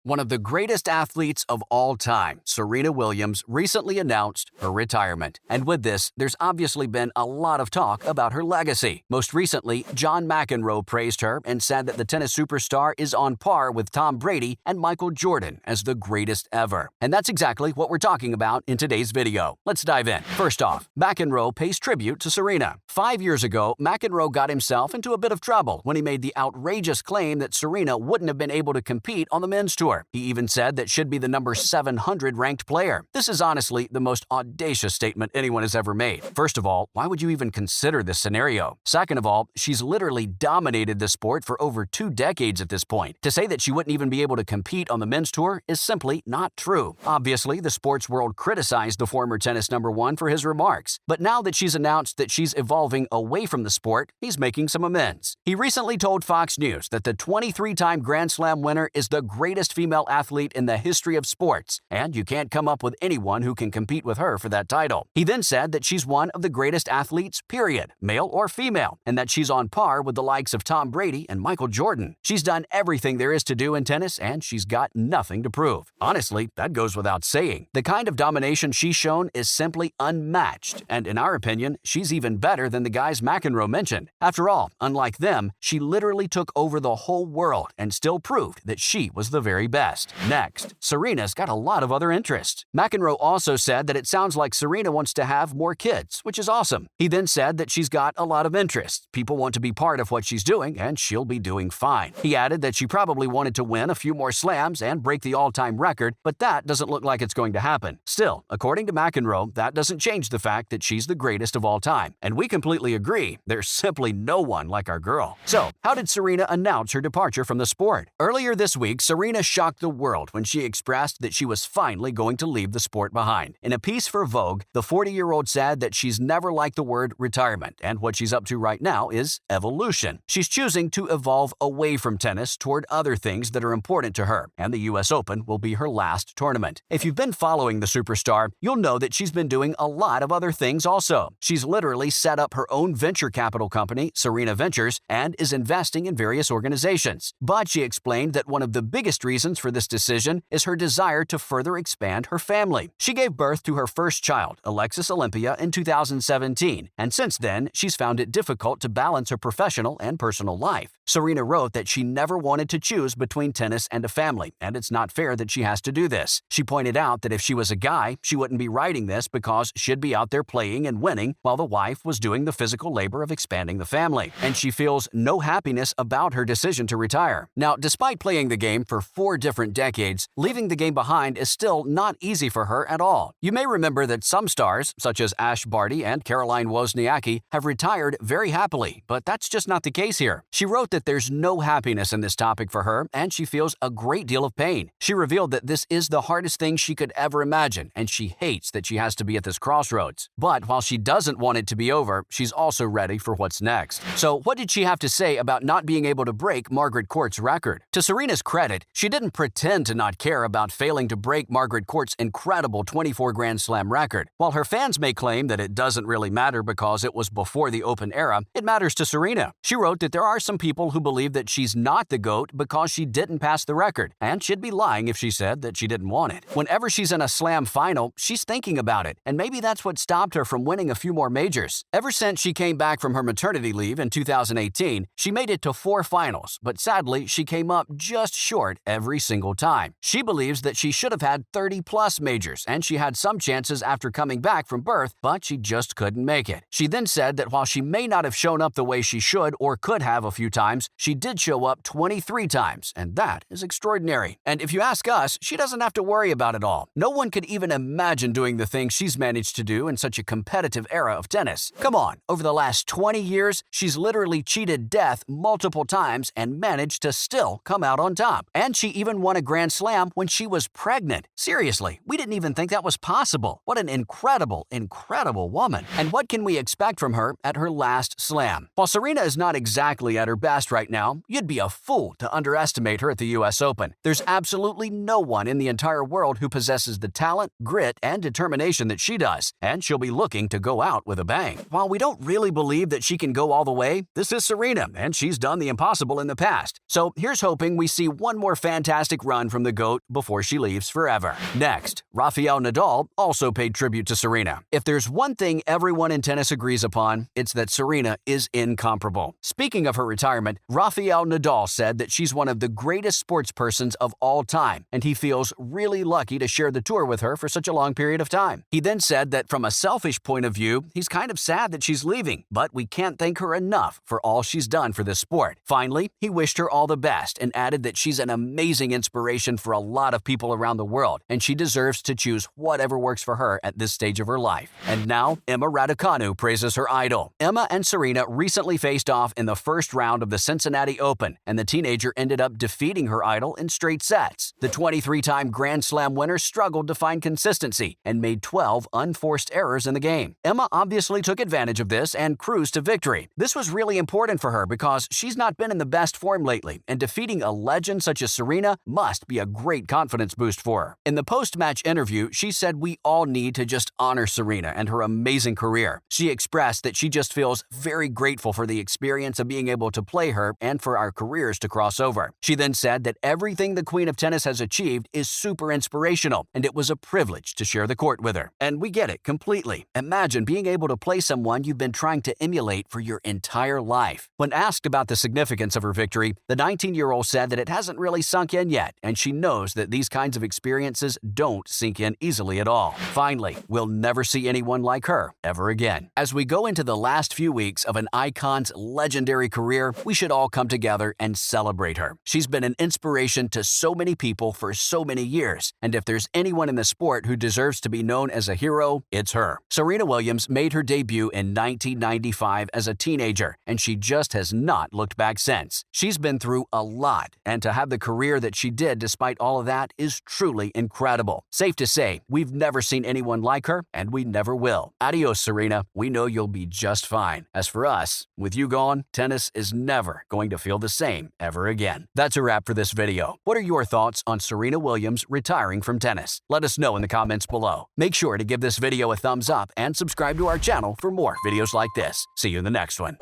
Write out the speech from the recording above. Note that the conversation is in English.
One of the greatest athletes of all time, Serena Williams, recently announced her retirement. And with this, there's obviously been a lot of talk about her legacy. Most recently, John McEnroe praised her and said that the tennis superstar is on par with Tom Brady and Michael Jordan as the greatest ever. And that's exactly what we're talking about in today's video. Let's dive in. First off, McEnroe pays tribute to Serena. 5 years ago, McEnroe got himself into a bit of trouble when he made the outrageous claim that Serena wouldn't have been able to compete on the men's tour. He even said that she'd be the number 700 ranked player. This is honestly the most audacious statement anyone has ever made. First of all, why would you even consider this scenario? Second of all, she's literally dominated the sport for over 2 decades at this point. To say that she wouldn't even be able to compete on the men's tour is simply not true. Obviously, the sports world criticized the former tennis number one for his remarks. But now that she's announced that she's evolving away from the sport, he's making some amends. He recently told Fox News that the 23-time Grand Slam winner is the greatest female athlete in the history of sports, and you can't come up with anyone who can compete with her for that title. He then said that she's one of the greatest athletes, period, male or female, and that she's on par with the likes of Tom Brady and Michael Jordan. She's done everything there is to do in tennis, and she's got nothing to prove. Honestly, that goes without saying. The kind of domination she's shown is simply unmatched, and in our opinion, she's even better than the guys McEnroe mentioned. After all, unlike them, she literally took over the whole world and still proved that she was the very best. Next, Serena's got a lot of other interests. McEnroe also said that it sounds like Serena wants to have more kids, which is awesome. He then said that she's got a lot of interests. People want to be part of what she's doing, and she'll be doing fine. He added that she probably wanted to win a few more slams and break the all-time record, but that doesn't look like it's going to happen. Still, according to McEnroe, that doesn't change the fact that she's the greatest of all time. And we completely agree. There's simply no one like our girl. So, how did Serena announce her departure from the sport? Earlier this week, Serena shocked the world when she expressed that she was finally going to leave the sport behind. In a piece for Vogue, the 40-year-old said that she's never liked the word retirement, and what she's up to right now is evolution. She's choosing to evolve away from tennis toward other things that are important to her, and the US Open will be her last tournament. If you've been following the superstar, you'll know that she's been doing a lot of other things also. She's literally set up her own venture capital company, Serena Ventures, and is investing in various organizations. But she explained that one of the biggest reasons for this decision is her desire to further expand her family. She gave birth to her first child, Alexis Olympia, in 2017, and since then, she's found it difficult to balance her professional and personal life. Serena wrote that she never wanted to choose between tennis and a family, and it's not fair that she has to do this. She pointed out that if she was a guy, she wouldn't be writing this because she'd be out there playing and winning while the wife was doing the physical labor of expanding the family, and she feels no happiness about her decision to retire. Now, despite playing the game for 4 different decades, leaving the game behind is still not easy for her at all. You may remember that some stars, such as Ash Barty and Caroline Wozniacki, have retired very happily, but that's just not the case here. She wrote that there's no happiness in this topic for her, and she feels a great deal of pain. She revealed that this is the hardest thing she could ever imagine, and she hates that she has to be at this crossroads. But while she doesn't want it to be over, she's also ready for what's next. So what did she have to say about not being able to break Margaret Court's record? To Serena's credit, she didn't pretend to not care about failing to break Margaret Court's incredible 24 Grand Slam record. While her fans may claim that it doesn't really matter because it was before the Open era, it matters to Serena. She wrote that there are some people who believe that she's not the GOAT because she didn't pass the record, and she'd be lying if she said that she didn't want it. Whenever she's in a slam final, she's thinking about it, and maybe that's what stopped her from winning a few more majors. Ever since she came back from her maternity leave in 2018, she made it to 4 finals, but sadly, she came up just short every single time. She believes that she should have had 30-plus majors, and she had some chances after coming back from birth, but she just couldn't make it. She then said that while she may not have shown up the way she should or could have a few times, she did show up 23 times, and that is extraordinary. And if you ask us, she doesn't have to worry about it all. No one could even imagine doing the things she's managed to do in such a competitive era of tennis. Come on, over the last 20 years, she's literally cheated death multiple times and managed to still come out on top. And she even won a Grand Slam when she was pregnant. Seriously, we didn't even think that was possible. What an incredible, incredible woman. And what can we expect from her at her last slam? While Serena is not exactly at her best right now, you'd be a fool to underestimate her at the US Open. There's absolutely no one in the entire world who possesses the talent, grit, and determination that she does, and she'll be looking to go out with a bang. While we don't really believe that she can go all the way, this is Serena, and she's done the impossible in the past. So here's hoping we see one more fantastic fantastic run from the GOAT before she leaves forever. Next, Rafael Nadal also paid tribute to Serena. If there's one thing everyone in tennis agrees upon, it's that Serena is incomparable. Speaking of her retirement, Rafael Nadal said that she's one of the greatest sportspersons of all time, and he feels really lucky to share the tour with her for such a long period of time. He then said that from a selfish point of view, he's kind of sad that she's leaving, but we can't thank her enough for all she's done for this sport. Finally, he wished her all the best and added that she's an amazing inspiration for a lot of people around the world, and she deserves to choose whatever works for her at this stage of her life. And now, Emma Raducanu praises her idol. Emma and Serena recently faced off in the first round of the Cincinnati Open, and the teenager ended up defeating her idol in straight sets. The 23-time Grand Slam winner struggled to find consistency and made 12 unforced errors in the game. Emma obviously took advantage of this and cruised to victory. This was really important for her because she's not been in the best form lately, and defeating a legend such as Serena must be a great confidence boost for her. In the post-match interview, she said we all need to just honor Serena and her amazing career. She expressed that she just feels very grateful for the experience of being able to play her and for our careers to cross over. She then said that everything the Queen of Tennis has achieved is super inspirational, and it was a privilege to share the court with her. And we get it completely. Imagine being able to play someone you've been trying to emulate for your entire life. When asked about the significance of her victory, the 19-year-old said that it hasn't really sunk in yet, and she knows that these kinds of experiences don't sink in easily at all. Finally, we'll never see anyone like her ever again. As we go into the last few weeks of an icon's legendary career, we should all come together and celebrate her. She's been an inspiration to so many people for so many years, and if there's anyone in the sport who deserves to be known as a hero, it's her. Serena Williams made her debut in 1995 as a teenager, and she just has not looked back since. She's been through a lot, and to have the career that she did despite all of that is truly incredible. Safe to say, we've never seen anyone like her, and we never will. Adios, Serena. We know you'll be just fine. As for us, with you gone, tennis is never going to feel the same ever again. That's a wrap for this video. What are your thoughts on Serena Williams retiring from tennis? Let us know in the comments below. Make sure to give this video a thumbs up and subscribe to our channel for more videos like this. See you in the next one.